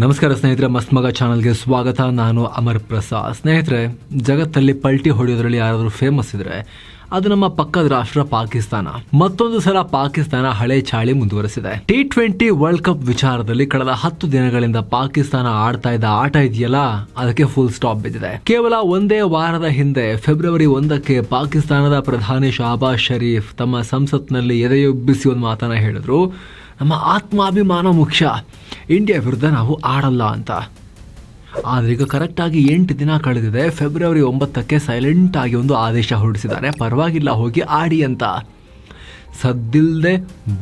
ನಮಸ್ಕಾರ ಸ್ನೇಹಿತರೆ, ಮಸ್ತ್ ಮಗ ಚಾನಲ್ಗೆ ಸ್ವಾಗತ. ನಾನು ಅಮರ್ ಪ್ರಸಾದ್. ಸ್ನೇಹಿತರೆ, ಜಗತ್ತಲ್ಲಿ ಪಲ್ಟಿ ಹೊಡೆಯೋದ್ರಲ್ಲಿ ಯಾರಾದರೂ ಫೇಮಸ್ ಇದ್ರೆ ಅದು ನಮ್ಮ ಪಕ್ಕದ ರಾಷ್ಟ್ರ ಪಾಕಿಸ್ತಾನ. ಮತ್ತೊಂದು ಸಲ ಪಾಕಿಸ್ತಾನ ಹಳೆ ಚಾಳಿ ಮುಂದುವರೆಸಿದೆ. T20 ವರ್ಲ್ಡ್ ಕಪ್ ವಿಚಾರದಲ್ಲಿ ಕಳೆದ 10 ದಿನಗಳಿಂದ ಪಾಕಿಸ್ತಾನ ಆಡ್ತಾ ಇದ್ದ ಆಟ ಇದೆಯಲ್ಲ, ಅದಕ್ಕೆ ಫುಲ್ ಸ್ಟಾಪ್ ಬಿದ್ದಿದೆ. ಕೇವಲ ಒಂದೇ ವಾರದ ಹಿಂದೆ ಫೆಬ್ರವರಿ 1ಕ್ಕೆ ಪಾಕಿಸ್ತಾನದ ಪ್ರಧಾನಿ ಶಹಬಾಜ್ ಶರೀಫ್ ತಮ್ಮ ಸಂಸತ್ನಲ್ಲಿ ಎದೆಯೊಬ್ಬಿಸಿ ಒಂದು ಮಾತನ್ನ ಹೇಳಿದ್ರು, ನಮ್ಮ ಆತ್ಮಾಭಿಮಾನ ಮುಖ್ಯ, ಇಂಡಿಯಾ ವಿರುದ್ಧ ನಾವು ಆಡಲ್ಲ ಅಂತ. ಆದರೆ ಈಗ ಕರೆಕ್ಟಾಗಿ 8 ದಿನ ಕಳೆದಿದೆ. ಫೆಬ್ರವರಿ 9ಕ್ಕೆ ಸೈಲೆಂಟ್ ಆಗಿ ಒಂದು ಆದೇಶ ಹೊರಡಿಸಿದ್ದಾರೆ, ಪರವಾಗಿಲ್ಲ ಹೋಗಿ ಆಡಿ ಅಂತ. ಸದ್ದಿಲ್ಲದೆ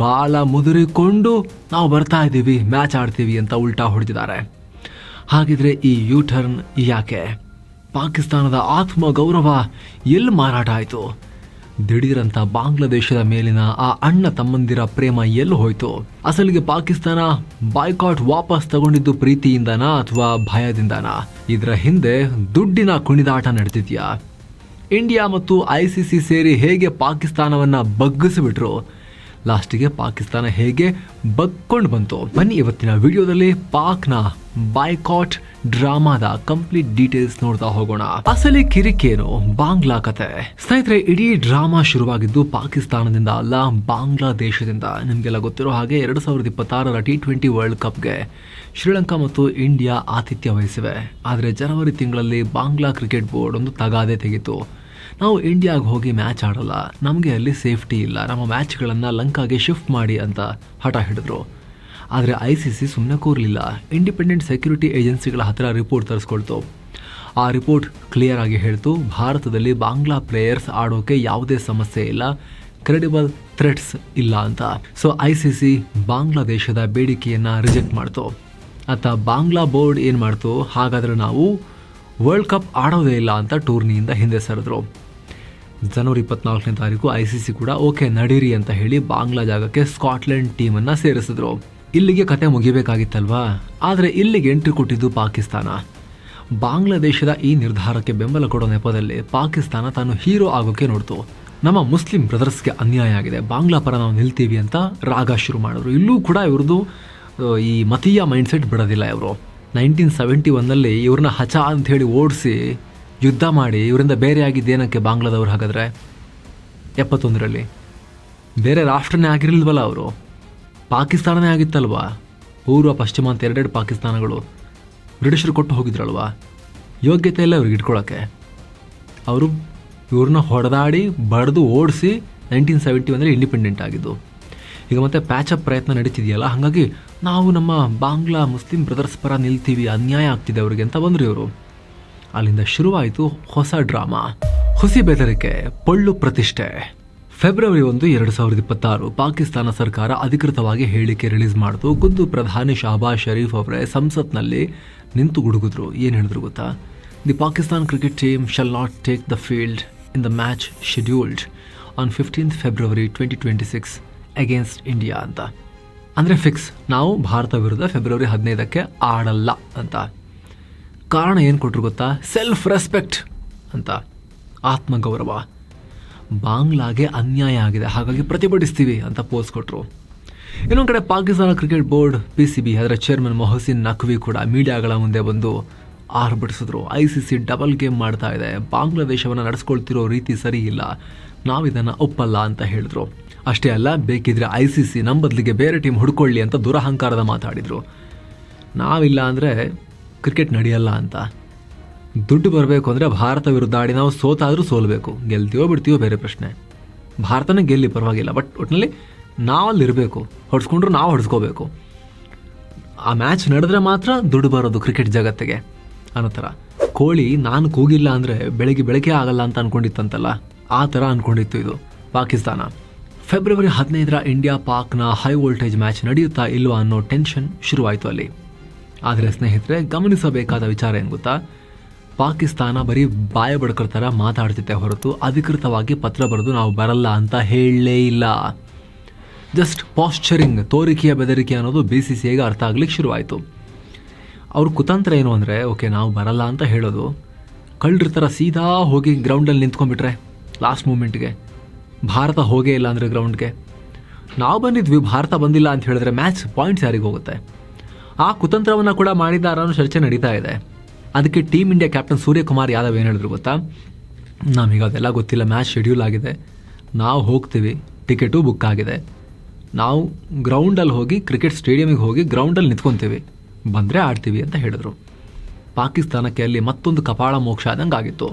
ಬಾಲ ಮುದುರಿಕೊಂಡು ನಾವು ಬರ್ತಾ ಇದ್ದೀವಿ, ಮ್ಯಾಚ್ ಆಡ್ತೀವಿ ಅಂತ ಉಲ್ಟಾ ಹೊಡೆದಿದ್ದಾರೆ. ಹಾಗಿದ್ರೆ ಈ ಯೂ ಟರ್ನ್ ಯಾಕೆ? ಪಾಕಿಸ್ತಾನದ ಆತ್ಮ ಗೌರವ ಎಲ್ಲಿ ಮಾರಾಟ ಆಯಿತು? ದಿಢೀರಂತ ಬಾಂಗ್ಲಾದೇಶದ ಮೇಲಿನ ಆ ಅಣ್ಣ ತಮ್ಮಂದಿರ ಪ್ರೇಮ ಎಲ್ಲಿ ಹೋಯ್ತು? ಅಸಲಿಗೆ ಪಾಕಿಸ್ತಾನ ಬಾಯ್ಕಾಟ್ ವಾಪಸ್ ತಗೊಂಡಿದ್ದು ಪ್ರೀತಿಯಿಂದನಾ ಅಥವಾ ಭಯದಿಂದನಾ? ಇದರ ಹಿಂದೆ ದುಡ್ಡಿನ ಕುಣಿದಾಟ ನಡೆದಿದ್ಯಾ? ಇಂಡಿಯಾ ಮತ್ತು ICC ಸೇರಿ ಹೇಗೆ ಪಾಕಿಸ್ತಾನವನ್ನ ಬಗ್ಗಿಸಿಬಿಟ್ರು? ಲಾಸ್ಟಿಗೆ ಪಾಕಿಸ್ತಾನ ಹೇಗೆ ಬಗ್ಕೊಂಡು ಬಂತು? ಬನ್ನಿ ಇವತ್ತಿನ ವಿಡಿಯೋದಲ್ಲಿ ಪಾಕ್ನ ಬಾಯ್ಕಾಟ್ ಡ್ರಾಮಾದ ಕಂಪ್ಲೀಟ್ ಡೀಟೇಲ್ಸ್ ನೋಡ್ತಾ ಹೋಗೋಣ. ಅಸಲಿ ಕಿರಿಕೇನು? ಬಾಂಗ್ಲಾ ಕತೆ. ಸ್ನೇಹಿತರೆ, ಇಡೀ ಡ್ರಾಮಾ ಶುರುವಾಗಿದ್ದು ಪಾಕಿಸ್ತಾನದಿಂದ ಅಲ್ಲ, ಬಾಂಗ್ಲಾದೇಶದಿಂದ. ನಿಮಗೆಲ್ಲ ಗೊತ್ತಿರೋ ಹಾಗೆ 2026ರ T20 ವರ್ಲ್ಡ್ ಕಪ್ಗೆ ಶ್ರೀಲಂಕಾ ಮತ್ತು ಇಂಡಿಯಾ ಆತಿಥ್ಯ ವಹಿಸಿವೆ. ಆದರೆ ಜನವರಿ ತಿಂಗಳಲ್ಲಿ ಬಾಂಗ್ಲಾ ಕ್ರಿಕೆಟ್ ಬೋರ್ಡ್ ಒಂದು ತಗಾದೆ ತೆಗಿತು. ನಾವು ಇಂಡಿಯಾಗೆ ಹೋಗಿ ಮ್ಯಾಚ್ ಆಡಲ್ಲ, ನಮಗೆ ಅಲ್ಲಿ ಸೇಫ್ಟಿ ಇಲ್ಲ, ನಮ್ಮ ಮ್ಯಾಚ್ಗಳನ್ನು ಲಂಕಾಗೆ ಶಿಫ್ಟ್ ಮಾಡಿ ಅಂತ ಹಠ ಹಿಡಿದ್ರು. ಆದರೆ ICC ಸುಮ್ಮನೆ ಕೂರಲಿಲ್ಲ. ಇಂಡಿಪೆಂಡೆಂಟ್ ಸೆಕ್ಯೂರಿಟಿ ಏಜೆನ್ಸಿಗಳ ಹತ್ತಿರ ರಿಪೋರ್ಟ್ ತರಿಸ್ಕೊಳ್ತು. ಆ ರಿಪೋರ್ಟ್ ಕ್ಲಿಯರ್ ಆಗಿ ಹೇಳ್ತು, ಭಾರತದಲ್ಲಿ ಬಾಂಗ್ಲಾ ಪ್ಲೇಯರ್ಸ್ ಆಡೋಕೆ ಯಾವುದೇ ಸಮಸ್ಯೆ ಇಲ್ಲ, ಕ್ರೆಡಿಬಲ್ ಥ್ರೆಟ್ಸ್ ಇಲ್ಲ ಅಂತ. ಸೊ ICC ಬಾಂಗ್ಲಾದೇಶದ ಬೇಡಿಕೆಯನ್ನು ರಿಜೆಕ್ಟ್ ಮಾಡ್ತು. ಅಂತ ಬಾಂಗ್ಲಾ ಬೋರ್ಡ್ ಏನು ಮಾಡ್ತು, ಹಾಗಾದರೆ ನಾವು ವರ್ಲ್ಡ್ ಕಪ್ ಆಡೋದೇ ಇಲ್ಲ ಅಂತ ಟೂರ್ನಿಯಿಂದ ಹಿಂದೆ ಸರಿದ್ರು. ಜನವರಿ 24ನೇ ತಾರೀಕು ICC ಕೂಡ ಓಕೆ ನಡೀರಿ ಅಂತ ಹೇಳಿ ಬಾಂಗ್ಲಾ ಜಾಗಕ್ಕೆ ಸ್ಕಾಟ್ಲೆಂಡ್ ಟೀಮನ್ನು ಸೇರಿಸಿದ್ರು. ಇಲ್ಲಿಗೆ ಕತೆ ಮುಗಿಬೇಕಾಗಿತ್ತಲ್ವಾ? ಆದರೆ ಇಲ್ಲಿಗೆ ಎಂಟ್ರಿ ಕೊಟ್ಟಿದ್ದು ಪಾಕಿಸ್ತಾನ. ಬಾಂಗ್ಲಾದೇಶದ ಈ ನಿರ್ಧಾರಕ್ಕೆ ಬೆಂಬಲ ಕೊಡೋ ನೆಪದಲ್ಲಿ ಪಾಕಿಸ್ತಾನ ತಾನು ಹೀರೋ ಆಗೋಕೆ ನೋಡ್ತು. ನಮ್ಮ ಮುಸ್ಲಿಂ ಬ್ರದರ್ಸ್ಗೆ ಅನ್ಯಾಯ ಆಗಿದೆ, ಬಾಂಗ್ಲಾ ಪರ ನಾವು ನಿಲ್ತೀವಿ ಅಂತ ರಾಗ ಶುರು ಮಾಡಿದ್ರು. ಇಲ್ಲೂ ಕೂಡ ಇವ್ರದ್ದು ಈ ಮತೀಯ ಮೈಂಡ್ಸೆಟ್ ಬಿಡೋದಿಲ್ಲ. ಇವರು 1971ನಲ್ಲಿ ಇವ್ರನ್ನ ಹಚ ಅಂತ ಹೇಳಿ ಓಡಿಸಿ ಯುದ್ಧ ಮಾಡಿ ಇವರಿಂದ ಬೇರೆ ಆಗಿದ್ದೇನಕ್ಕೆ ಬಾಂಗ್ಲಾದವ್ರು? ಹಾಗಾದರೆ 71ರಲ್ಲಿ ಬೇರೆ ರಾಷ್ಟ್ರನೇ ಆಗಿರಲಿಲ್ವಲ್ಲ, ಅವರು ಪಾಕಿಸ್ತಾನನೇ ಆಗಿತ್ತಲ್ವಾ? ಪೂರ್ವ ಪಶ್ಚಿಮ ಅಂತ ಎರಡೆರಡು ಪಾಕಿಸ್ತಾನಗಳು ಬ್ರಿಟಿಷರು ಕೊಟ್ಟು ಹೋಗಿದ್ರಲ್ವಾ? ಯೋಗ್ಯತೆ ಇಲ್ಲ ಇವ್ರಿಗೆ ಇಟ್ಕೊಳ್ಳೋಕ್ಕೆ. ಅವರು ಇವ್ರನ್ನ ಹೊಡೆದಾಡಿ ಬಡ್ದು ಓಡಿಸಿ 1971ರಲ್ಲಿ ಇಂಡಿಪೆಂಡೆಂಟ್ ಆಗಿದ್ದು. ಈಗ ಮತ್ತೆ ಪ್ಯಾಚಪ್ ಪ್ರಯತ್ನ ನಡೀತಿದೆಯಲ್ಲ, ಹಾಗಾಗಿ ನಾವು ನಮ್ಮ ಬಾಂಗ್ಲಾ ಮುಸ್ಲಿಂ ಬ್ರದರ್ಸ್ ಪರ ನಿಲ್ತೀವಿ, ಅನ್ಯಾಯ ಆಗ್ತಿದೆ ಅವ್ರಿಗೆ ಅಂತ ಬಂದರು ಇವರು. ಅಲ್ಲಿಂದ ಶುರುವಾಯಿತು ಹೊಸ ಡ್ರಾಮಾ, ಹುಸಿ ಬೆದರಿಕೆ, ಪೊಳ್ಳು ಪ್ರತಿಷ್ಠೆ. ಫೆಬ್ರವರಿ 1, 2026 ಪಾಕಿಸ್ತಾನ ಸರ್ಕಾರ ಅಧಿಕೃತವಾಗಿ ಹೇಳಿಕೆ ರಿಲೀಸ್ ಮಾಡಿತು. ಖುದ್ದು ಪ್ರಧಾನಿ ಶಹಬಾಜ್ ಶರೀಫ್ ಅವರೇ ಸಂಸತ್ನಲ್ಲಿ ನಿಂತು ಗುಡುಗಿದ್ರು. ಏನು ಹೇಳಿದ್ರು ಗೊತ್ತಾ? The Pakistan cricket team shall not take the field in the match scheduled on 15th February 2026 against India ಅಂತ. ಅಂದರೆ ಫಿಕ್ಸ್, ನಾವು ಭಾರತ ವಿರುದ್ಧ ಫೆಬ್ರವರಿ 15ಕ್ಕೆ ಆಡಲ್ಲ ಅಂತ. ಕಾರಣ ಏನು ಕೊಟ್ಟರು ಗೊತ್ತಾ? ಸೆಲ್ಫ್ ರೆಸ್ಪೆಕ್ಟ್ ಅಂತ, ಆತ್ಮಗೌರವ. ಬಾಂಗ್ಲಾಗೆ ಅನ್ಯಾಯ ಆಗಿದೆ, ಹಾಗಾಗಿ ಪ್ರತಿಭಟಿಸ್ತೀವಿ ಅಂತ ಪೋಸ್ ಕೊಟ್ಟರು. ಇನ್ನೊಂದು ಕಡೆ ಪಾಕಿಸ್ತಾನ ಕ್ರಿಕೆಟ್ ಬೋರ್ಡ್ PCB ಅದರ ಚೇರ್ಮನ್ ಮೊಹಸಿನ್ ನಖ್ವಿ ಕೂಡ ಮೀಡಿಯಾಗಳ ಮುಂದೆ ಬಂದು ಆರ್ಭಟಿಸಿದ್ರು. ICC ಡಬಲ್ ಗೇಮ್ ಮಾಡ್ತಾ ಇದೆ, ಬಾಂಗ್ಲಾದೇಶವನ್ನು ನಡೆಸ್ಕೊಳ್ತಿರೋ ರೀತಿ ಸರಿ ಇಲ್ಲ, ನಾವಿದನ್ನು ಒಪ್ಪಲ್ಲ ಅಂತ ಹೇಳಿದ್ರು. ಅಷ್ಟೇ ಅಲ್ಲ, ಬೇಕಿದ್ರೆ ICC ನಮ್ಮ ಬದಲಿಗೆ ಬೇರೆ ಟೀಮ್ ಹುಡ್ಕೊಳ್ಳಿ ಅಂತ ದುರಹಂಕಾರದ ಮಾತಾಡಿದರು. ನಾವಿಲ್ಲ ಅಂದರೆ ಕ್ರಿಕೆಟ್ ನಡೆಯಲ್ಲ ಅಂತ. ದುಡ್ಡು ಬರಬೇಕು ಅಂದರೆ ಭಾರತ ವಿರುದ್ಧ ಆಡಿ ನಾವು ಸೋತಾದರೂ ಸೋಲ್ಬೇಕು, ಗೆಲ್ತೀವೋ ಬಿಡ್ತೀವೋ ಬೇರೆ ಪ್ರಶ್ನೆ. ಭಾರತನೇ ಗೆಲ್ಲಿ ಪರವಾಗಿಲ್ಲ, ಬಟ್ ಒಟ್ಟಿನಲ್ಲಿ ನಾವಲ್ಲಿರಬೇಕು, ಹೊಡ್ಸ್ಕೊಂಡ್ರು ನಾವು ಹೊಡ್ಸ್ಕೋಬೇಕು. ಆ ಮ್ಯಾಚ್ ನಡೆದ್ರೆ ಮಾತ್ರ ದುಡ್ಡು ಬರೋದು ಕ್ರಿಕೆಟ್ ಜಗತ್ತಿಗೆ ಅನ್ನೋ ಥರ. ಕೋಳಿ ನಾನು ಕೂಗಿಲ್ಲ ಅಂದರೆ ಬೆಳಗ್ಗೆ ಆಗಲ್ಲ ಅಂತ ಅಂದ್ಕೊಂಡಿತ್ತಂತಲ್ಲ, ಆ ಥರ ಅಂದ್ಕೊಂಡಿತ್ತು ಇದು ಪಾಕಿಸ್ತಾನ. ಫೆಬ್ರವರಿ 15ರ ಇಂಡಿಯಾ ಪಾಕ್ನ ಹೈ ವೋಲ್ಟೇಜ್ ಮ್ಯಾಚ್ ನಡೆಯುತ್ತಾ ಇಲ್ವಾ ಅನ್ನೋ ಟೆನ್ಷನ್ ಶುರುವಾಯಿತು ಅಲ್ಲಿ. ಆದರೆ ಸ್ನೇಹಿತರೆ, ಗಮನಿಸಬೇಕಾದ ವಿಚಾರ ಏನು ಗೊತ್ತಾ? ಪಾಕಿಸ್ತಾನ ಬರೀ ಬಾಯ ಬಡ್ಕೊಳ್ತಾರ ಮಾತಾಡ್ತಿದ್ದೆ ಹೊರತು ಅಧಿಕೃತವಾಗಿ ಪತ್ರ ಬರೆದು ನಾವು ಬರಲ್ಲ ಅಂತ ಹೇಳಲೇ ಇಲ್ಲ. ಜಸ್ಟ್ ಪಾಶ್ಚರಿಂಗ್, ತೋರಿಕೆಯ ಬೆದರಿಕೆ ಅನ್ನೋದು BCCIಗೆ ಅರ್ಥ ಆಗ್ಲಿಕ್ಕೆ ಶುರುವಾಯಿತು. ಅವ್ರ ಕುತಂತ್ರ ಏನು ಅಂದರೆ, ಓಕೆ ನಾವು ಬರಲ್ಲ ಅಂತ ಹೇಳೋದು, ಕಳ್ಳರ ಥರ ಸೀದಾ ಹೋಗಿ ಗ್ರೌಂಡಲ್ಲಿ ನಿಂತ್ಕೊಂಡ್ಬಿಟ್ರೆ ಲಾಸ್ಟ್ ಮೂಮೆಂಟ್ಗೆ, ಭಾರತ ಹೋಗೇ ಇಲ್ಲ ಅಂದರೆ ಗ್ರೌಂಡ್ಗೆ, ನಾವು ಬಂದಿದ್ವಿ ಭಾರತ ಬಂದಿಲ್ಲ ಅಂತ ಹೇಳಿದ್ರೆ ಮ್ಯಾಚ್ ಪಾಯಿಂಟ್ಸ್ ಯಾರಿಗೆ ಹೋಗುತ್ತೆ? ಆ ಕುತಂತ್ರವನ್ನ ಕೂಡ ಮಾಡಿದ್ದಾರೆ ಅನ್ನೋ ಚರ್ಚೆ ನಡೀತಾ ಇದೆ. ಅದಕ್ಕೆ team India captain Suryakumar Yadav ಏನು ಹೇಳಿದ್ರು ಗೊತ್ತಾ, ನಮಗೆ ಅದೆಲ್ಲ ಗೊತ್ತಿಲ್ಲ, ಮ್ಯಾಚ್ ಶೆಡ್ಯೂಲ್ ಆಗಿದೆ, ನಾವು ಹೋಗ್ತೀವಿ, ಟಿಕೆಟು ಬುಕ್ ಆಗಿದೆ, ನಾವು ಗ್ರೌಂಡಲ್ಲಿ ಹೋಗಿ ಕ್ರಿಕೆಟ್ ಸ್ಟೇಡಿಯಮಿಗೆ ಹೋಗಿ ಗ್ರೌಂಡಲ್ಲಿ ನಿಂತ್ಕೊತೀವಿ, ಬಂದರೆ ಆಡ್ತೀವಿ ಅಂತ ಹೇಳಿದ್ರು. ಪಾಕಿಸ್ತಾನಕ್ಕೆ ಅಲ್ಲಿ ಮತ್ತೊಂದು ಕಪಾಳ ಮೋಕ್ಷ ಆದಂಗೆ ಆಗಿತ್ತು.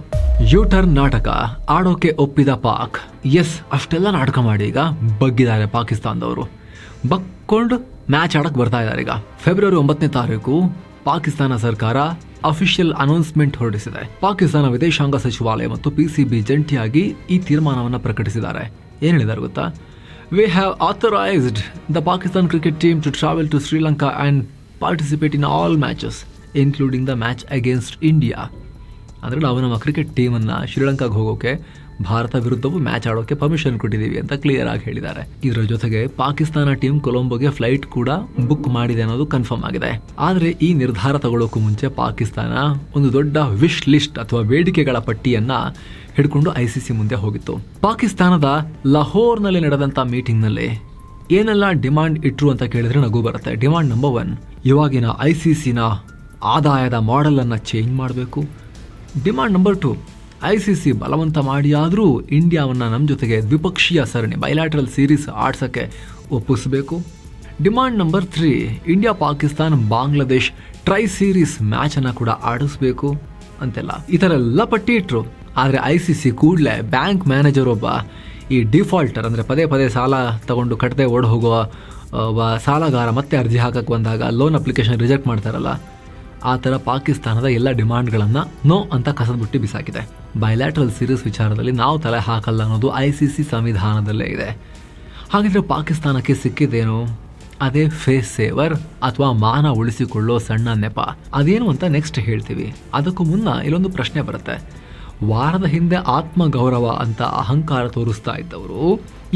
ಯೂಟರ್ನ್ ನಾಟಕ ಆಡೋಕೆ ಒಪ್ಪಿದ ಪಾಕ್. ಎಸ್, ಅಷ್ಟೆಲ್ಲ ನಾಟಕ ಮಾಡಿ ಈಗ ಬಗ್ಗಿದ್ದಾರೆ ಪಾಕಿಸ್ತಾನದವರು, ಬಕ್ಕೊಂಡು ಮ್ಯಾಚ್ ಆಡಕ್ಕೆ ಬರ್ತಾ ಇದ್ದಾರೆ. ಈಗ ಫೆಬ್ರವರಿ 9ನೇ ತಾರೀಕು ಪಾಕಿಸ್ತಾನ ಸರ್ಕಾರ ಅಫಿಷಿಯಲ್ ಅನೌನ್ಸ್ಮೆಂಟ್ ಹೊರಡಿಸಿದೆ. ಪಾಕಿಸ್ತಾನ ವಿದೇಶಾಂಗ ಸಚಿವಾಲಯ ಮತ್ತು PCB ಜಂಟಿಯಾಗಿ ಈ ತೀರ್ಮಾನವನ್ನು ಪ್ರಕಟಿಸಿದ್ದಾರೆ. ಏನು ಹೇಳಿದ್ದಾರೆ ಗೊತ್ತಾ, we have authorised the Pakistan cricket team to travel to Sri Lanka and participate in all matches including the match against India. ಅಂದರೆ ನಾವು ನಮ್ಮ ಕ್ರಿಕೆಟ್ ಟೀಮನ್ನು ಶ್ರೀಲಂಕಾಗೆ ಹೋಗೋಕೆ, ಭಾರತ ವಿರುದ್ಧವೂ ಮ್ಯಾಚ್ ಆಡೋಕೆ ಪರ್ಮಿಷನ್ ಕೊಟ್ಟಿದ್ದೀವಿ ಅಂತ ಕ್ಲಿಯರ್ ಆಗಿ ಹೇಳಿದ್ದಾರೆ. ಇದರ ಜೊತೆಗೆ ಪಾಕಿಸ್ತಾನ ಟೀಮ್ ಕೊಲಂಬೋಗೆ ಫ್ಲೈಟ್ ಕೂಡ ಬುಕ್ ಮಾಡಿದೆ ಅನ್ನೋದು ಕನ್ಫರ್ಮ್ ಆಗಿದೆ. ಆದರೆ ಈ ನಿರ್ಧಾರ ತಗೊಳ್ಳೋಕ್ಕೂ ಮುಂಚೆ ಪಾಕಿಸ್ತಾನ ಒಂದು ದೊಡ್ಡ ವಿಶ್ ಲಿಸ್ಟ್ ಅಥವಾ ಬೇಡಿಕೆಗಳ ಪಟ್ಟಿಯನ್ನ ಹಿಡ್ಕೊಂಡು ICC ಮುಂದೆ ಹೋಗಿತ್ತು. ಪಾಕಿಸ್ತಾನದ ಲಾಹೋರ್ನಲ್ಲಿ ನಡೆದಂಥ ಮೀಟಿಂಗ್ನಲ್ಲಿ ಏನೆಲ್ಲ ಡಿಮಾಂಡ್ ಇಟ್ರು ಅಂತ ಕೇಳಿದ್ರೆ ನಗು ಬರುತ್ತೆ. ಡಿಮಾಂಡ್ ನಂಬರ್ 1, ಇವಾಗಿನ ICCನ ಆದಾಯದ ಮಾಡೆಲನ್ನು ಚೇಂಜ್ ಮಾಡಬೇಕು. ಡಿಮಾಂಡ್ ನಂಬರ್ 2, ICC ಬಲವಂತ ಮಾಡಿಯಾದರೂ ಇಂಡಿಯಾವನ್ನು ನಮ್ಮ ಜೊತೆಗೆ ದ್ವಿಪಕ್ಷೀಯ ಸರಣಿ ಬೈಲ್ಯಾಟ್ರಲ್ ಸೀರೀಸ್ ಆಡ್ಸೋಕ್ಕೆ ಒಪ್ಪಿಸಬೇಕು. Demand number 3, India Pakistan Bangladesh tri series ಮ್ಯಾಚನ್ನು ಕೂಡ ಆಡಿಸ್ಬೇಕು ಅಂತೆಲ್ಲ ಈ ಥರ ಎಲ್ಲ ಪಟ್ಟಿ ಇಟ್ಟರು. ಆದರೆ ICC ಕೂಡಲೇ ಬ್ಯಾಂಕ್ ಮ್ಯಾನೇಜರ್ ಒಬ್ಬ ಈ ಡಿಫಾಲ್ಟರ್, ಅಂದರೆ ಪದೇ ಪದೇ ಸಾಲ ತಗೊಂಡು ಕಟ್ಟದೆ ಓಡ್ ಹೋಗುವ ಸಾಲಗಾರ ಮತ್ತೆ ಅರ್ಜಿ ಹಾಕಕ್ಕೆ ಬಂದಾಗ ಲೋನ್ ಅಪ್ಲಿಕೇಶನ್ ರಿಜೆಕ್ಟ್ ಮಾಡ್ತಾರಲ್ಲ, ಆ ಥರ ಪಾಕಿಸ್ತಾನದ ಎಲ್ಲ ಡಿಮಾಂಡ್ಗಳನ್ನು ನೋ ಅಂತ ಕಸದ್ಬಿಟ್ಟು ಬಿಸಾಕಿದೆ. ಬೈಲ್ಯಾಟ್ರಲ್ ಸೀರೀಸ್ ವಿಚಾರದಲ್ಲಿ ನಾವು ತಲೆ ಹಾಕಲ್ಲ ಅನ್ನೋದು ICC ಸಂವಿಧಾನದಲ್ಲೇ ಇದೆ. ಹಾಗಿದ್ರೆ ಪಾಕಿಸ್ತಾನಕ್ಕೆ ಸಿಕ್ಕಿದ್ದೇನು? ಅದೇ ಫೇಸ್ ಸೇವರ್ ಅಥವಾ ಮಾನ ಉಳಿಸಿಕೊಳ್ಳೋ ಸಣ್ಣ ನೆಪ. ಅದೇನು ಅಂತ ನೆಕ್ಸ್ಟ್ ಹೇಳ್ತೀವಿ. ಅದಕ್ಕೂ ಮುನ್ನ ಇಲ್ಲೊಂದು ಪ್ರಶ್ನೆ ಬರುತ್ತೆ. ವಾರದ ಹಿಂದೆ ಆತ್ಮಗೌರವ ಅಂತ ಅಹಂಕಾರ ತೋರಿಸ್ತಾ ಇದ್ದವರು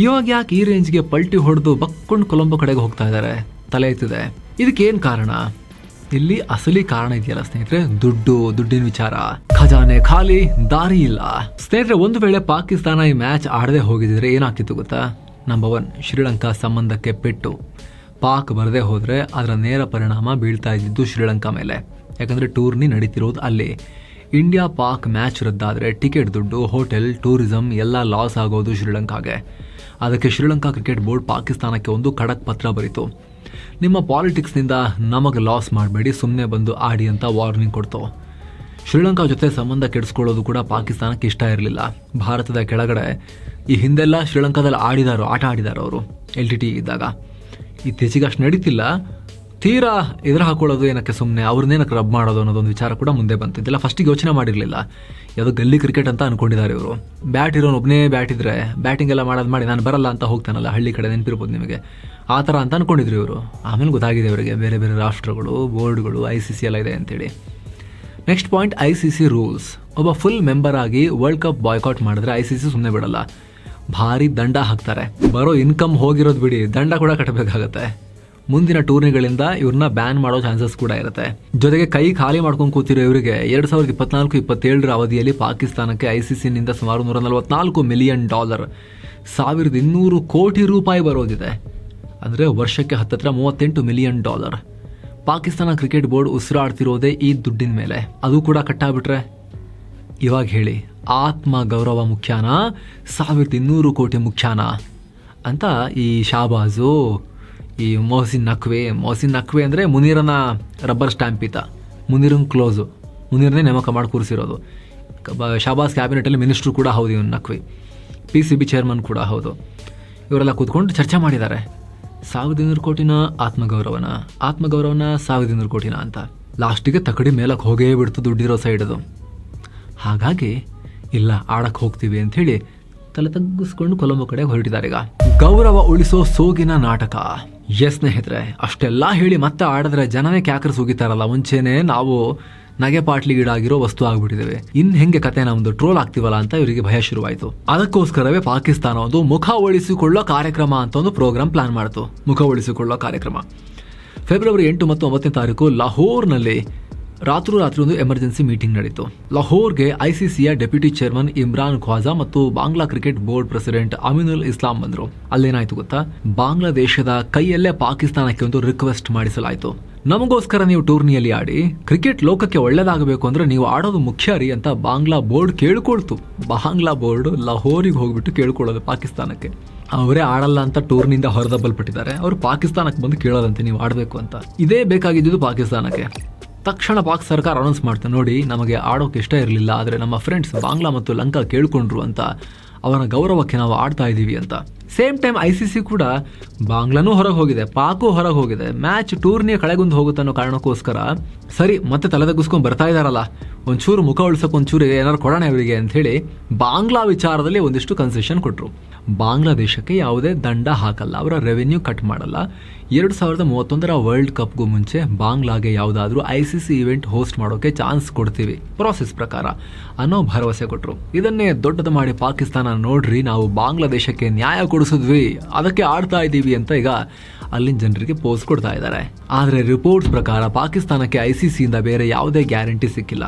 ಇವಾಗ ಯಾಕೆ ಈ ರೇಂಜ್ಗೆ ಪಲ್ಟಿ ಹೊಡೆದು ಬಕ್ಕೊಂಡು ಕೊಲಂಬೋ ಕಡೆಗೆ ಹೋಗ್ತಾ ಇದ್ದಾರೆ? ತಲೆ ಎತ್ತಿದೆ. ಇದಕ್ಕೇನು ಕಾರಣ? ಇಲ್ಲಿ ಅಸಲಿ ಕಾರಣ ಇದೆಯಲ್ಲ ಸ್ನೇಹಿತರೆ, ದುಡ್ಡಿನ ವಿಚಾರ. ಖಜಾನೆ ಖಾಲಿ, ದಾರಿ ಇಲ್ಲ. ಸ್ನೇಹಿತರೆ, ಒಂದು ವೇಳೆ ಪಾಕಿಸ್ತಾನ ಈ ಮ್ಯಾಚ್ ಆಡದೆ ಹೋಗಿದ್ರೆ ಏನಾಗ್ತಿತ್ತು ಗೊತ್ತಾ? ನಂಬರ್ 1, ಶ್ರೀಲಂಕಾ ಸಂಬಂಧಕ್ಕೆ ಪೆಟ್ಟು. ಪಾಕ್ ಬರದೆ ಹೋದ್ರೆ ಅದರ ನೇರ ಪರಿಣಾಮ ಬೀಳ್ತಾ ಇದ್ದಿದ್ದು ಶ್ರೀಲಂಕಾ ಮೇಲೆ. ಯಾಕಂದ್ರೆ ಟೂರ್ನಿ ನಡೀತಿರೋದು ಅಲ್ಲಿ. ಇಂಡಿಯಾ ಪಾಕ್ ಮ್ಯಾಚ್ ರದ್ದಾದರೆ ಟಿಕೆಟ್ ದುಡ್ಡು, ಹೋಟೆಲ್, ಟೂರಿಸಂ ಎಲ್ಲ ಲಾಸ್ ಆಗೋದು ಶ್ರೀಲಂಕಾಗೆ. ಅದಕ್ಕೆ ಶ್ರೀಲಂಕಾ ಕ್ರಿಕೆಟ್ ಬೋರ್ಡ್ ಪಾಕಿಸ್ತಾನಕ್ಕೆ ಒಂದು ಖಡಕ್ ಪತ್ರ ಬರೀತು. ನಿಮ್ಮ ಪಾಲಿಟಿಕ್ಸ್ನಿಂದ ನಮಗೆ ಲಾಸ್ ಮಾಡಬೇಡಿ, ಸುಮ್ಮನೆ ಬಂದು ಆಡಿ ಅಂತ ವಾರ್ನಿಂಗ್ ಕೊಡ್ತು. ಶ್ರೀಲಂಕಾ ಜೊತೆ ಸಂಬಂಧ ಕೆಡಿಸ್ಕೊಳ್ಳೋದು ಕೂಡ ಪಾಕಿಸ್ತಾನಕ್ಕೆ ಇಷ್ಟ ಇರಲಿಲ್ಲ. ಭಾರತದ ಕೆಳಗಡೆ ಈ ಹಿಂದೆಲ್ಲ ಶ್ರೀಲಂಕಾದಲ್ಲಿ ಆಟ ಆಡಿದಾರೋ ಅವರು LTT ಇದ್ದಾಗ. ಇತ್ತೀಚೆಗೆ ಅಷ್ಟು ನಡೀತಿಲ್ಲ. ತೀರಾ ಎದುರು ಹಾಕೊಳ್ಳೋದು ಏನಕ್ಕೆ, ಸುಮ್ಮನೆ ಅವ್ರನ್ನೇನಕ್ಕೆ ರಬ್ ಮಾಡೋದು ಅನ್ನೋದೊಂದು ವಿಚಾರ ಕೂಡ ಮುಂದೆ ಬಂತು. ಇದೆಲ್ಲ ಫಸ್ಟಿಗೆ ಯೋಚನೆ ಮಾಡಿರಲಿಲ್ಲ. ಯಾವುದೋ ಗಲ್ಲಿ ಕ್ರಿಕೆಟ್ ಅಂತ ಅನ್ಕೊಂಡಿದ್ದಾರೆ ಇವರು. ಬ್ಯಾಟ್ ಇರೋನು ಒಬ್ಬನೇ ಬ್ಯಾಟ್ ಇದ್ರೆ ಬ್ಯಾಟಿಂಗ್ ಎಲ್ಲ ಮಾಡಿ ನಾನು ಬರಲ್ಲ ಅಂತ ಹೋಗ್ತಾನಲ್ಲ, ಹಳ್ಳಿ ಕಡೆ ನೆನಪಿರ್ಬೋದು ನಿಮಗೆ, ಆ ಥರ ಅಂತ ಅನ್ಕೊಂಡಿದ್ರು ಇವರು. ಆಮೇಲೆ ಗೊತ್ತಾಗಿದೆ ಅವರಿಗೆ ಬೇರೆ ಬೇರೆ ರಾಷ್ಟ್ರಗಳು, ಬೋರ್ಡ್ಗಳು, ICC ಎಲ್ಲ ಇದೆ ಅಂತೇಳಿ. Next point, ICC rules. ಒಬ್ಬ ಫುಲ್ ಮೆಂಬರ್ ಆಗಿ ವರ್ಲ್ಡ್ ಕಪ್ ಬಾಯ್ಕಾಟ್ ಮಾಡಿದ್ರೆ ICC ಸುಮ್ಮನೆ ಬಿಡಲ್ಲ, ಭಾರಿ ದಂಡ ಹಾಕ್ತಾರೆ. ಬರೋ ಇನ್ಕಮ್ ಹೋಗಿರೋದು ಬಿಡಿ, ದಂಡ ಕೂಡ ಕಟ್ಟಬೇಕಾಗತ್ತೆ. ಮುಂದಿನ ಟೂರ್ನಿಗಳಿಂದ ಇವ್ರನ್ನ ಬ್ಯಾನ್ ಮಾಡೋ ಚಾನ್ಸಸ್ ಕೂಡ ಇರುತ್ತೆ. ಜೊತೆಗೆ ಕೈ ಖಾಲಿ ಮಾಡ್ಕೊಂಡು ಕೂತಿರೋ ಇವರಿಗೆ 2024-27 ಅವಧಿಯಲ್ಲಿ ಪಾಕಿಸ್ತಾನಕ್ಕೆ ICCನಿಂದ ಸುಮಾರು $144 ಮಿಲಿಯನ್, $1,200 ಕೋಟಿ ಬರೋದಿದೆ. ಅಂದರೆ ವರ್ಷಕ್ಕೆ ಹತ್ತತ್ರ $38 ಮಿಲಿಯನ್. ಪಾಕಿಸ್ತಾನ ಕ್ರಿಕೆಟ್ ಬೋರ್ಡ್ ಉಸಿರಾಡ್ತಿರೋದೇ ಈ ದುಡ್ಡಿನ ಮೇಲೆ. ಅದು ಕೂಡ ಕಟ್ಟಾಬಿಟ್ರೆ ಇವಾಗ ಹೇಳಿ, ಆತ್ಮ ಗೌರವ ಮುಖ್ಯಾನಾ, $1,200 ಕೋಟಿ ಮುಖ್ಯಾನಾ ಅಂತ ಈ ಶಾಬಾಜು, ಈ ಮೊಹಸಿನ್ ನಖ್ವಿ ಅಂದರೆ ಮುನೀರನ ರಬ್ಬರ್ ಸ್ಟ್ಯಾಂಪ್ ಈತ, ಮುನೀರನ್ ಕ್ಲೋಸು, ಮುನೀರನ್ನೇ ನೇಮಕ ಮಾಡಿ ಕೂರಿಸಿರೋದು. ಶಾಬಾಜ್ ಕ್ಯಾಬಿನೆಟಲ್ಲಿ ಮಿನಿಸ್ಟ್ರು ಕೂಡ ಹೌದು ಇವನು ನಖ್ವಿ, PCB ಚೇರ್ಮನ್ ಕೂಡ ಹೌದು. ಇವರೆಲ್ಲ ಕೂತ್ಕೊಂಡು ಚರ್ಚೆ ಮಾಡಿದ್ದಾರೆ. 1,200 ಕೋಟಿನ ಆತ್ಮಗೌರವನ $1,200 ಕೋಟಿನ ಅಂತ. ಲಾಸ್ಟಿಗೆ ತಕಡಿ ಮೇಲಕ್ಕೆ ಹೋಗೇ ಬಿಡ್ತು ದುಡ್ಡಿರೋ ಸೈಡದು. ಹಾಗಾಗಿ ಇಲ್ಲ, ಆಡಕ್ಕೆ ಹೋಗ್ತೀವಿ ಅಂಥೇಳಿ ತಲೆ ತಗ್ಗಿಸ್ಕೊಂಡು ಕೊಲಂಬೋ ಕಡೆ ಹೊರಟಿದ್ದಾರೆ. ಈಗ ಗೌರವ ಉಳಿಸೋ ಸೋಗಿನ ನಾಟಕ. ಎಸ್ ಸ್ನೇಹಿತರೆ, ಅಷ್ಟೆಲ್ಲ ಹೇಳಿ ಮತ್ತೆ ಆಡಿದ್ರೆ ಜನನೇ ಕ್ಯಾಕರ್ ಸುಗಿತಾರಲ್ಲ, ಮುಂಚೆನೆ ನಾವು ನಗೆ ಪಾಟ್ಲಿಗೀಡಾಗಿರೋ ವಸ್ತು ಆಗ್ಬಿಟ್ಟಿದ್ದೇವೆ. ಹೆಂಗೆ ಕತೆ ನಮ್ದು ಟ್ರೋಲ್ ಆಗ್ತೀವಲ್ಲ ಅಂತ ಇವರಿಗೆ ಭಯ ಶುರುವಾಯಿತು. ಅದಕ್ಕೋಸ್ಕರವೇ ಪಾಕಿಸ್ತಾನ ಒಂದು ಮುಖ ಉಳಿಸಿಕೊಳ್ಳೋ ಕಾರ್ಯಕ್ರಮ ಅಂತ ಒಂದು ಪ್ರೋಗ್ರಾಮ್ ಪ್ಲಾನ್ ಮಾಡ್ತು. ಮುಖ ಉಳಿಸಿಕೊಳ್ಳೋ ಕಾರ್ಯಕ್ರಮ ಫೆಬ್ರವರಿ 8 ಮತ್ತು 9ನೇ ತಾರೀಕು ಲಾಹೋರ್ನಲ್ಲಿ ರಾತ್ರಿ ಒಂದು ಎಮರ್ಜೆನ್ಸಿ ಮೀಟಿಂಗ್ ನಡೀತು. ಲಾಹೋರ್ಗೆ ICCಯ ಡೆಪ್ಯೂಟಿ ಚೇರ್ಮನ್ ಇಮ್ರಾನ್ ಖ್ವಾಜಾ ಮತ್ತು ಬಾಂಗ್ಲಾ ಕ್ರಿಕೆಟ್ ಬೋರ್ಡ್ ಪ್ರೆಸಿಡೆಂಟ್ ಅಮಿನುಲ್ ಇಸ್ಲಾಂ ಬಂದರು. ಅಲ್ಲೇನಾಯ್ತು ಗೊತ್ತಾ, ಬಾಂಗ್ಲಾದೇಶದ ಕೈಯಲ್ಲೇ ಪಾಕಿಸ್ತಾನಕ್ಕೆ ಒಂದು ರಿಕ್ವೆಸ್ಟ್ ಮಾಡಿಸಲಾಯಿತು. ನಮಗೋಸ್ಕರ ನೀವು ಟೂರ್ನಿಯಲ್ಲಿ ಆಡಿ, ಕ್ರಿಕೆಟ್ ಲೋಕಕ್ಕೆ ಒಳ್ಳೇದಾಗಬೇಕು ಅಂದ್ರೆ ನೀವು ಆಡೋದು ಮುಖ್ಯ ರೀ ಅಂತ ಬಾಂಗ್ಲಾ ಬೋರ್ಡ್ ಕೇಳ್ಕೊಳ್ತು. ಬಾಂಗ್ಲಾ ಬೋರ್ಡ್ ಲಾಹೋರಿಗೆ ಹೋಗ್ಬಿಟ್ಟು ಕೇಳ್ಕೊಳ್ಳೋದು ಪಾಕಿಸ್ತಾನಕ್ಕೆ. ಅವರೇ ಆಡಲ್ಲ ಅಂತ ಟೂರ್ನಿಂದ ಹೊರದಬ್ಬಲ್ಪಟ್ಟಿದ್ದಾರೆ. ಅವರು ಪಾಕಿಸ್ತಾನಕ್ಕೆ ಬಂದು ಕೇಳೋದಂತೆ ನೀವು ಆಡಬೇಕು ಅಂತ. ಇದೇ ಬೇಕಾಗಿದ್ದು ಪಾಕಿಸ್ತಾನಕ್ಕೆ. ತಕ್ಷಣ ಪಾಕ್ ಸರ್ಕಾರ ಅನೌನ್ಸ್ ಮಾಡ್ತಾರೆ, ನೋಡಿ ನಮಗೆ ಆಡೋಕೆ ಇಷ್ಟ ಇರಲಿಲ್ಲ, ಆದರೆ ನಮ್ಮ ಫ್ರೆಂಡ್ಸ್ ಬಾಂಗ್ಲಾ ಮತ್ತು ಲಂಕಾ ಕೇಳ್ಕೊಂಡ್ರು ಅಂತ ಅವರ ಗೌರವಕ್ಕೆ ನಾವು ಆಡ್ತಾ ಇದ್ದೀವಿ ಅಂತ. ಸೇಮ್ ಟೈಮ್ ICC ಕೂಡ ಬಾಂಗ್ಲಾನೂ ಹೊರಗೆ ಹೋಗಿದೆ, ಪಾಕು ಹೊರಗೆ ಹೋಗಿದೆ. ಮ್ಯಾಚ್ ಟೂರ್ನಿಯ ಕಳೆಗುಂದು ಹೋಗುತ್ತೆ ಅನ್ನೋ ಕಾರಣಕ್ಕೋಸ್ಕರ ಸರಿ ಮತ್ತೆ ತಲೆದಗ್ಗಿಸ್ಕೊಂಡು ಬರ್ತಾ ಇದ್ದಾರಲ್ಲ, ಒಂಚೂರು ಮುಖ ಉಳಿಸೋಕೆ ಒಂಚೂರು ಏನಾರು ಕೊಡೋಣ ಇವರಿಗೆ ಅಂಥೇಳಿ ಬಾಂಗ್ಲಾ ವಿಚಾರದಲ್ಲಿ ಒಂದಿಷ್ಟು ಕನ್ಸೆಷನ್ ಕೊಟ್ಟರು. ಬಾಂಗ್ಲಾದೇಶಕ್ಕೆ ಯಾವುದೇ ದಂಡ ಹಾಕಲ್ಲ, ಅವರ ರೆವೆನ್ಯೂ ಕಟ್ ಮಾಡಲ್ಲ. 2031 ವರ್ಲ್ಡ್ ಕಪ್ಗೂ ಮುಂಚೆ ಬಾಂಗ್ಲಾಗೆ ಯಾವುದಾದ್ರೂ ICC ಇವೆಂಟ್ ಹೋಸ್ಟ್ ಮಾಡೋಕೆ ಚಾನ್ಸ್ ಕೊಡ್ತೀವಿ ಪ್ರಾಸೆಸ್ ಪ್ರಕಾರ ಅನ್ನೋ ಭರವಸೆ ಕೊಟ್ಟರು. ಇದನ್ನೇ ದೊಡ್ಡದು ಮಾಡಿ ಪಾಕಿಸ್ತಾನ, ನೋಡ್ರಿ ನಾವು ಬಾಂಗ್ಲಾದೇಶಕ್ಕೆ ನ್ಯಾಯ ಕೊಡಿಸಿದ್ವಿ, ಅದಕ್ಕೆ ಆಡ್ತಾ ಇದ್ದೀವಿ ಅಂತ ಈಗ ಅಲ್ಲಿನ ಜನರಿಗೆ ಪೋಸ್ ಕೊಡ್ತಾ ಇದ್ದಾರೆ. ಆದರೆ ರಿಪೋರ್ಟ್ಸ್ ಪ್ರಕಾರ ಪಾಕಿಸ್ತಾನಕ್ಕೆ ICCಯಿಂದ ಬೇರೆ ಯಾವುದೇ ಗ್ಯಾರಂಟಿ ಸಿಕ್ಕಿಲ್ಲ.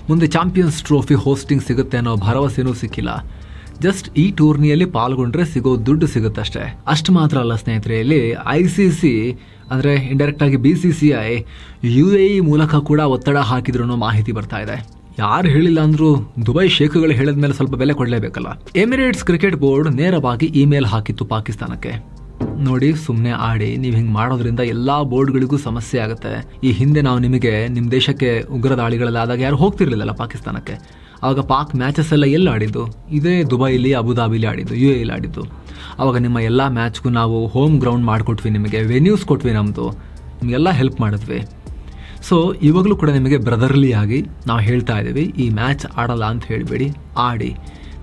ಮುಂದೆ ಚಾಂಪಿಯನ್ಸ್ ಟ್ರೋಫಿ ಹೋಸ್ಟಿಂಗ್ ಸಿಗುತ್ತೆ ಅನ್ನೋ ಭರವಸೆನೂ ಸಿಕ್ಕಿಲ್ಲ. ಜಸ್ಟ್ ಈ ಟೂರ್ನಿಯಲ್ಲಿ ಪಾಲ್ಗೊಂಡ್ರೆ ಸಿಗೋ ದುಡ್ಡು ಸಿಗುತ್ತಷ್ಟೇ. ಅಷ್ಟು ಮಾತ್ರ ಅಲ್ಲ ಸ್ನೇಹಿತರೆ, ಇಲ್ಲಿ ICC ಅಂದರೆ ಇಂಡೈರೆಕ್ಟ್ ಆಗಿ BCCI UAE ಮೂಲಕ ಕೂಡ ಒತ್ತಡ ಹಾಕಿದ್ರು ಅನ್ನೋ ಮಾಹಿತಿ ಬರ್ತಾ ಇದೆ. ಯಾರು ಹೇಳಿಲ್ಲ ಅಂದ್ರೂ ದುಬೈ ಶೇಖುಗಳು ಹೇಳಿದ ಮೇಲೆ ಸ್ವಲ್ಪ ಬೆಲೆ ಕೊಡಲೇಬೇಕಲ್ಲ. ಎಮಿರೇಟ್ಸ್ ಕ್ರಿಕೆಟ್ ಬೋರ್ಡ್ ನೇರವಾಗಿ ಇಮೇಲ್ ಹಾಕಿತ್ತು ಪಾಕಿಸ್ತಾನಕ್ಕೆ, ನೋಡಿ ಸುಮ್ಮನೆ ಆಡಿ, ನೀವು ಹಿಂಗೆ ಮಾಡೋದ್ರಿಂದ ಎಲ್ಲ ಬೋರ್ಡ್ಗಳಿಗೂ ಸಮಸ್ಯೆ ಆಗುತ್ತೆ. ಈ ಹಿಂದೆ ನಾವು ನಿಮಗೆ ನಿಮ್ಮ ದೇಶಕ್ಕೆ ಉಗ್ರ ದಾಳಿಗಳಲ್ಲಾದಾಗ ಯಾರು ಹೋಗ್ತಿರ್ಲಿಲ್ಲಲ್ಲ ಪಾಕಿಸ್ತಾನಕ್ಕೆ, ಆವಾಗ ಪಾಕ್ ಮ್ಯಾಚಸ್ ಎಲ್ಲ ಎಲ್ಲಿ ಆಡಿದ್ದು? ಇದೇ ದುಬೈಲಿ, ಅಬುದಾಬಿಲಿ ಆಡಿದ್ದು, UAEಲಿ ಆಡಿದ್ದು. ಆವಾಗ ನಿಮ್ಮ ಎಲ್ಲ ಮ್ಯಾಚ್ಗೂ ನಾವು ಹೋಮ್ ಗ್ರೌಂಡ್ ಮಾಡಿಕೊಟ್ವಿ, ನಿಮಗೆ ವೆನ್ಯೂಸ್ ಕೊಟ್ವಿ, ನಮ್ಮದು ನಿಮಗೆಲ್ಲ ಹೆಲ್ಪ್ ಮಾಡಿದ್ವಿ. ಸೊ ಇವಾಗಲೂ ಕೂಡ ನಿಮಗೆ ಬ್ರದರ್ಲಿ ಆಗಿ ನಾವು ಹೇಳ್ತಾ ಇದ್ದೀವಿ, ಈ ಮ್ಯಾಚ್ ಆಡಲ್ಲ ಅಂತ ಹೇಳಬೇಡಿ, ಆಡಿ.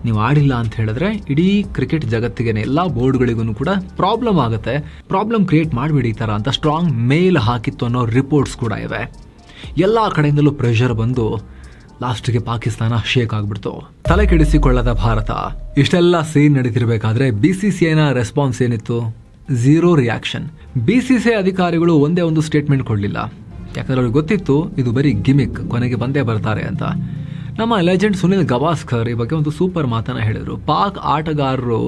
ನೀವು ಆಡಿಲ್ಲ ಅಂತ ಹೇಳಿದ್ರೆ ಇಡೀ ಕ್ರಿಕೆಟ್ ಜಗತ್ತಿಗೆ ಎಲ್ಲ ಬೋರ್ಡ್ಗಳಿಗೂ ಕೂಡ ಪ್ರಾಬ್ಲಮ್ ಆಗುತ್ತೆ. ಪ್ರಾಬ್ಲಮ್ ಕ್ರಿಯೇಟ್ ಮಾಡಿಬಿಡಿ ಈ ಥರ ಅಂತ ಸ್ಟ್ರಾಂಗ್ ಮೇಲ್ ಹಾಕಿತ್ತು ಅನ್ನೋ ರಿಪೋರ್ಟ್ಸ್ ಕೂಡ ಇವೆ. ಎಲ್ಲ ಕಡೆಯಿಂದಲೂ ಪ್ರೆಷರ್ ಬಂದು ಲಾಸ್ಟ್ಗೆ ಪಾಕಿಸ್ತಾನ ಶೇಕ್ ಆಗ್ಬಿಡ್ತು. ತಲೆ ಕೆಡಿಸಿಕೊಳ್ಳದ ಭಾರತ. ಇಷ್ಟೆಲ್ಲ ಸೀನ್ ನಡೀತಿರ್ಬೇಕಾದ್ರೆ BCCIನ ರೆಸ್ಪಾನ್ಸ್ ಏನಿತ್ತು? Zero reaction. BCCI ಅಧಿಕಾರಿಗಳು ಒಂದೇ ಒಂದು ಸ್ಟೇಟ್ಮೆಂಟ್ ಕೊಡಲಿಲ್ಲ, ಯಾಕಂದ್ರೆ ಅವ್ರಿಗೆ ಗೊತ್ತಿತ್ತು ಇದು ಬರೀ ಗಿಮಿಕ್, ಕೊನೆಗೆ ಬಂದೇ ಬರ್ತಾರೆ ಅಂತ. ನಮ್ಮ ಲೆಜೆಂಡ್ ಸುನಿಲ್ ಗವಾಸ್ಕರ್ ಈ ಬಗ್ಗೆ ಒಂದು ಸೂಪರ್ ಮಾತನ್ನ ಹೇಳಿದರು. ಪಾಕ್ ಆಟಗಾರರು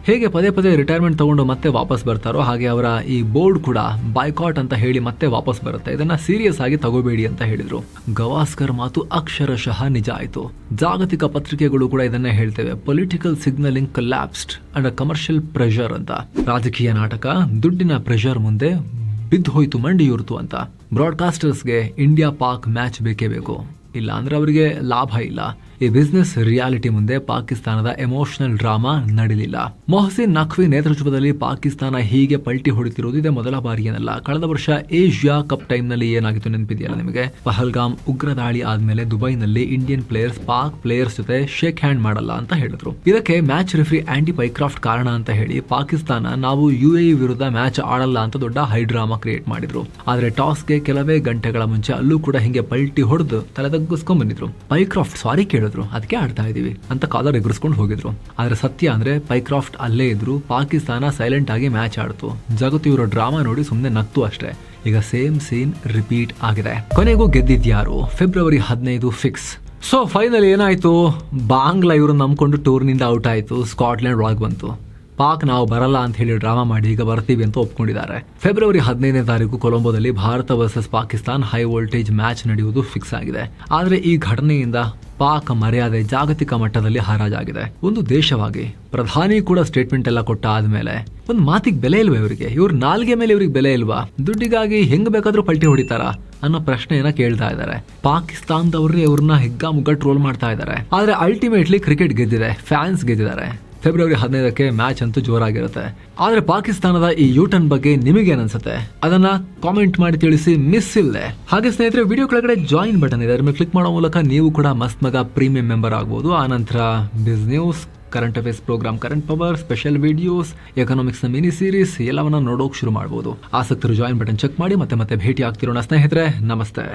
ಹೇಗೆ ಪದೇ ಪದೇ ರಿಟೈರ್ಮೆಂಟ್ ತಗೊಂಡು ಮತ್ತೆ ವಾಪಸ್ ಬರ್ತಾರೋ ಹಾಗೆ ಅವರ ಈ ಬೋರ್ಡ್ ಕೂಡ ಬಾಯ್ಕಾಟ್ ಅಂತ ಹೇಳಿ ಮತ್ತೆ ವಾಪಸ್ ಬರುತ್ತೆ, ಇದನ್ನ ಸೀರಿಯಸ್ ಆಗಿ ತಗೋಬೇಡಿ ಅಂತ ಹೇಳಿದ್ರು. ಗವಾಸ್ಕರ್ ಮಾತು ಅಕ್ಷರಶಃ ನಿಜ ಆಯಿತು. ಜಾಗತಿಕ ಪತ್ರಿಕೆಗಳು ಕೂಡ ಇದನ್ನೇ ಹೇಳ್ತೇವೆ, political signalling collapsed under commercial pressure ಅಂತ. ರಾಜಕೀಯ ನಾಟಕ ದುಡ್ಡಿನ ಪ್ರೆಷರ್ ಮುಂದೆ ಬಿದ್ದು ಹೋಯ್ತು, ಮಂಡಿಯೂರ್ತು ಅಂತ. ಬ್ರಾಡ್ಕಾಸ್ಟರ್ಸ್ಗೆ ಇಂಡಿಯಾ ಪಾಕ್ ಮ್ಯಾಚ್ ಬೇಕೇ ಬೇಕು, ಇಲ್ಲ ಅಂದ್ರೆ ಅವರಿಗೆ ಲಾಭ ಇಲ್ಲ. ಈ ಬಿಸ್ನೆಸ್ ರಿಯಾಲಿಟಿ ಮುಂದೆ ಪಾಕಿಸ್ತಾನದ ಎಮೋಷನಲ್ ಡ್ರಾಮಾ ನಡೀಲಿಲ್ಲ. ಮೊಹಸಿನ್ ನಖ್ವಿ ನೇತೃತ್ವದಲ್ಲಿ ಪಾಕಿಸ್ತಾನ ಹೀಗೆ ಪಲ್ಟಿ ಹೊಡಿತಿರೋದು ಇದೇ ಮೊದಲ ಬಾರಿ ಏನಲ್ಲ. ಕಳೆದ ವರ್ಷ ಏಷ್ಯಾ ಕಪ್ ಟೈಮ್ ನಲ್ಲಿ ಏನಾಗಿತ್ತು ನೆನಪಿದೆಯಲ್ಲ ನಿಮಗೆ? ಪಹಲ್ಗಾಮ್ ಉಗ್ರ ದಾಳಿ ಆದ್ಮೇಲೆ ದುಬೈನಲ್ಲಿ ಇಂಡಿಯನ್ ಪ್ಲೇಯರ್ಸ್ ಪಾಕ್ ಪ್ಲೇಯರ್ಸ್ ಜೊತೆ ಶೇಕ್ ಹ್ಯಾಂಡ್ ಮಾಡಲ್ಲ ಅಂತ ಹೇಳಿದ್ರು. ಇದಕ್ಕೆ ಮ್ಯಾಚ್ ರೆಫ್ರಿ ಆಂಡಿ ಪೈಕ್ರಾಫ್ಟ್ ಕಾರಣ ಅಂತ ಹೇಳಿ ಪಾಕಿಸ್ತಾನ ನಾವು UAE ವಿರುದ್ಧ ಮ್ಯಾಚ್ ಆಡಲ್ಲ ಅಂತ ದೊಡ್ಡ ಹೈ ಡ್ರಾಮಾ ಕ್ರಿಯೇಟ್ ಮಾಡಿದ್ರು. ಆದ್ರೆ ಟಾಸ್ಗೆ ಕೆಲವೇ ಗಂಟೆಗಳ ಮುಂಚೆ ಅಲ್ಲೂ ಕೂಡ ಹಿಂಗೆ ಪಲ್ಟಿ ಹೊಡೆದು ತಲೆದಗ್ಗಿಸ್ಕೊಂಡ್ ಬಂದಿದ್ರು. ಪೈಕ್ರಾಫ್ಟ್ ಸಾರಿ ಕೇಳಿದ್ರು, ಅದಕ್ಕೆ ಆಡ್ತಾ ಇದೀವಿ ಅಂತ ಕಾಲರ್ ಎಗರಿಸ್ಕೊಂಡು ಹೋಗಿದ್ರು. ಆದ್ರೆ ಸತ್ಯ ಅಂದ್ರೆ ಪೈಕ್ರಾಫ್ಟ್ ಅಲ್ಲೇ ಇದ್ರು, ಪಾಕಿಸ್ತಾನ ಸೈಲೆಂಟ್ ಆಗಿ ಮ್ಯಾಚ್ ಆಡ್ತು. ಜಗತ್ತು ಇವರ ಡ್ರಾಮಾ ನೋಡಿ ಸುಮ್ಮನೆ ನಕ್ತು ಅಷ್ಟೇ. ಈಗ ಸೇಮ್ ಸೀನ್ ರಿಪೀಟ್ ಆಗಿದೆ. ಕೊನೆಗೂ ಗೆದ್ದಿದ್ಯಾರು? February 15 fix. ಸೊ ಫೈನಲ್ ಏನಾಯ್ತು? ಬಾಂಗ್ಲಾ ಇವರು ನಂಬ್ಕೊಂಡು ಟೂರ್ನಿಂದ ಔಟ್ ಆಯ್ತು, ಸ್ಕಾಟ್ಲೆಂಡ್ ಒಳಗೆ ಬಂತು. ಪಾಕ್ ನಾವು ಬರಲ್ಲ ಅಂತ ಹೇಳಿ ಡ್ರಾಮಾ ಮಾಡಿ ಈಗ ಬರ್ತೀವಿ ಅಂತ ಒಪ್ಕೊಂಡಿದ್ದಾರೆ. ಫೆಬ್ರವರಿ 15ನೇ ತಾರೀಕು ಕೊಲಂಬೋದಲ್ಲಿ Bharat versus Pakistan high voltage match ನಡೆಯುವುದು ಫಿಕ್ಸ್ ಆಗಿದೆ. ಆದ್ರೆ ಈ ಘಟನೆಯಿಂದ ಪಾಕ್ ಮರ್ಯಾದೆ ಜಾಗತಿಕ ಮಟ್ಟದಲ್ಲಿ ಹರಾಜಾಗಿದೆ. ಒಂದು ದೇಶವಾಗಿ ಪ್ರಧಾನಿ ಕೂಡ ಸ್ಟೇಟ್ಮೆಂಟ್ ಎಲ್ಲ ಕೊಟ್ಟ ಆದ್ಮೇಲೆ ಒಂದು ಮಾತಿಗೆ ಬೆಲೆ ಇಲ್ವಾ ಇವರಿಗೆ? ಇವ್ರ ನಾಲ್ಗೆ ಮೇಲೆ ಇವ್ರಿಗೆ ಬೆಲೆ ಇಲ್ವಾ? ದುಡ್ಡಿಗಾಗಿ ಹೆಂಗ್ ಬೇಕಾದ್ರೂ ಪಲ್ಟಿ ಹೊಡಿತಾರ ಅನ್ನೋ ಪ್ರಶ್ನೆಯನ್ನ ಕೇಳ್ತಾ ಇದ್ದಾರೆ. ಪಾಕಿಸ್ತಾನದವ್ರು ಇವ್ರನ್ನ ಹಿಗ್ಗಾ ಮುಗ್ಗ ಟ್ರೋಲ್ ಮಾಡ್ತಾ ಇದ್ದಾರೆ. ಆದ್ರೆ ಅಲ್ಟಿಮೇಟ್ಲಿ ಕ್ರಿಕೆಟ್ ಗೆದ್ದಿದೆ, ಫ್ಯಾನ್ಸ್ ಗೆದ್ದಿದ್ದಾರೆ. ಫೆಬ್ರವರಿ 15ಕ್ಕೆ ಮ್ಯಾಚ್ ಅಂತೂ ಜೋರಾಗಿರುತ್ತೆ. ಆದ್ರೆ ಪಾಕಿಸ್ತಾನದ ಈ ಯೂಟರ್ನ್ ಬಗ್ಗೆ ನಿಮಗೇನ್ ಅನ್ಸುತ್ತೆ? ಅದನ್ನ ಕಾಮೆಂಟ್ ಮಾಡಿ ತಿಳಿಸಿ, ಮಿಸ್ ಇಲ್ಲದೆ. ಹಾಗೆ ಸ್ನೇಹಿತರೆ, ವಿಡಿಯೋ ಕೆಳಗಡೆ ಜಾಯಿನ್ ಬಟನ್ ಇದೆ, ಅದರ ಮೇಲೆ ಕ್ಲಿಕ್ ಮಾಡೋ ಮೂಲಕ ನೀವು ಕೂಡ ಮಸ್ತ್ ಮಗ ಪ್ರೀಮಿಯಂ ಮೆಂಬರ್ ಆಗ್ಬೋದು. ಆನಂತರ Biz News, current affairs programme, current power, special videos, economics ನ ಮಿನಿ ಸೀರೀಸ್ ಎಲ್ಲವನ್ನ ನೋಡೋಕೆ ಶುರು ಮಾಡಬಹುದು. ಆಸಕ್ತರು ಜಾಯಿನ್ ಬಟನ್ ಚೆಕ್ ಮಾಡಿ. ಮತ್ತೆ ಭೇಟಿ ಆಗ್ತಿರೋಣ ಸ್ನೇಹಿತರೆ. ನಮಸ್ತೆ.